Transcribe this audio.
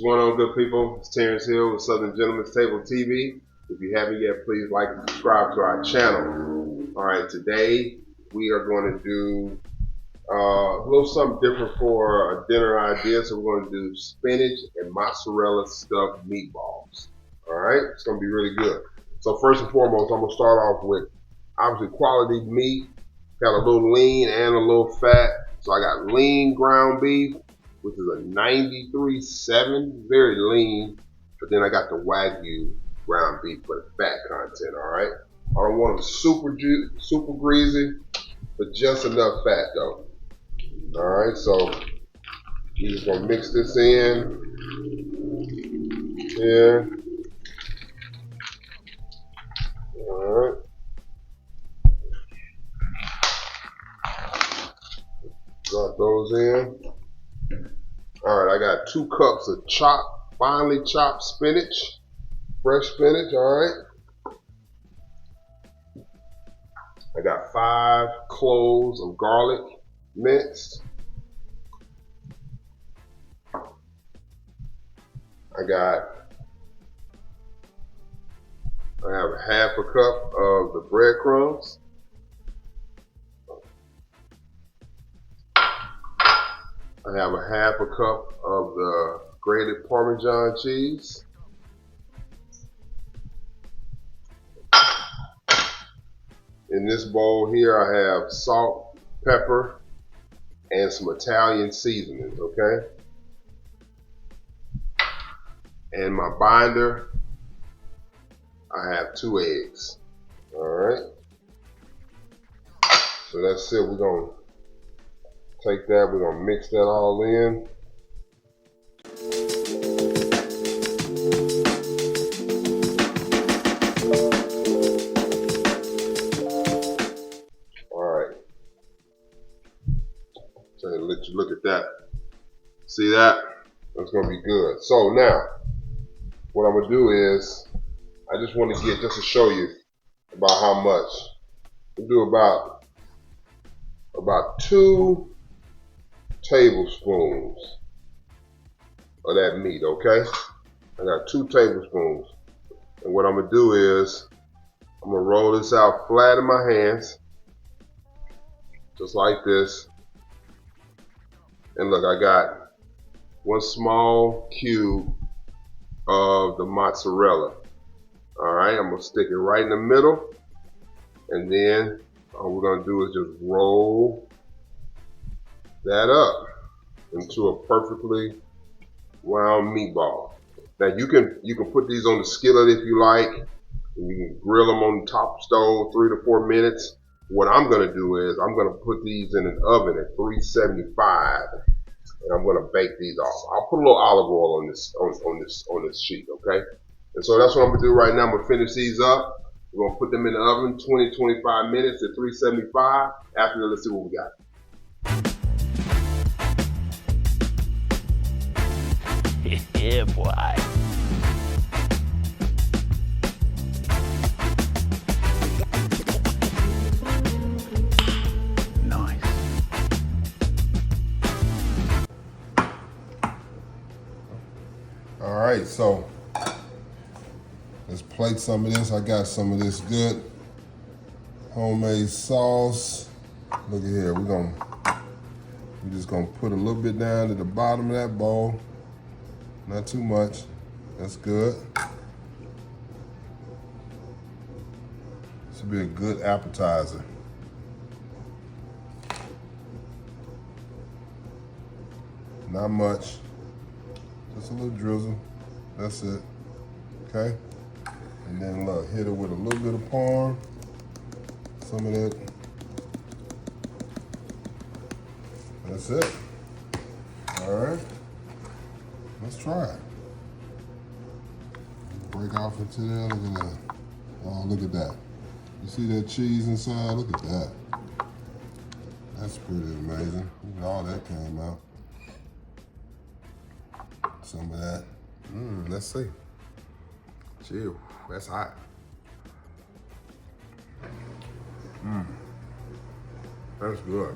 going on, good people? It's Terrence Hill with Southern Gentleman's Table TV. If you haven't yet, please like and subscribe to our channel. All right, today we are going to do a little something different for a dinner idea. So we're going to do spinach and mozzarella stuffed meatballs. All right, it's going to be really good. So first and foremost, I'm going to start off with obviously quality meat. Got a little lean and a little fat. So I got lean ground beef, which is a 93.7, very lean. But then I got the Wagyu ground beef for the fat content, all right? I don't want them super greasy, but just enough fat though. All right, so we're just gonna mix this in here. All right. Drop those in. All right, I got 2 cups of finely chopped spinach, fresh spinach, all right. I got 5 cloves of garlic minced. I have a half a cup of the breadcrumbs. I have a half a cup of the grated Parmesan cheese. In this bowl here, I have salt, pepper, and some Italian seasonings, okay? And my binder, I have 2 eggs, all right? So that's it. We're gonna take that, we're gonna mix that all in. All right. So let you look at that. See that? That's gonna be good. So now, what I'm gonna do is, I just want to get, just to show you about how much. We'll do about 2 tablespoons of that meat, okay? I got 2 tablespoons. And what I'm gonna do is, I'm gonna roll this out flat in my hands, just like this. And look, I got 1 small cube of the mozzarella. All right, I'm gonna stick it right in the middle. And then all we're gonna do is just roll that up into a perfectly round meatball. Now you can put these on the skillet if you like, and you can grill them on the top stove 3 to 4 minutes. What I'm gonna do is I'm gonna put these in an oven at 375, and I'm gonna bake these off. I'll put a little olive oil on this sheet, okay? And so that's what I'm gonna do right now. I'm gonna finish these up. We're gonna put them in the oven 20-25 minutes at 375. After that, let's see what we got. Yeah, boy. Nice. All right, so let's plate some of this. I got some of this good homemade sauce. Look at here, we're just gonna put a little bit down to the bottom of that bowl. Not too much. That's good. This will be a good appetizer. Not much. Just a little drizzle. That's it. Okay? And then look, hit it with a little bit of parm. Some of that. That's it. All right. Let's try it. Break off into there. Look at that. Oh, look at that. You see that cheese inside? Look at that. That's pretty amazing. Look at all that came out. Some of that. Let's see. Chill. That's hot. That's good.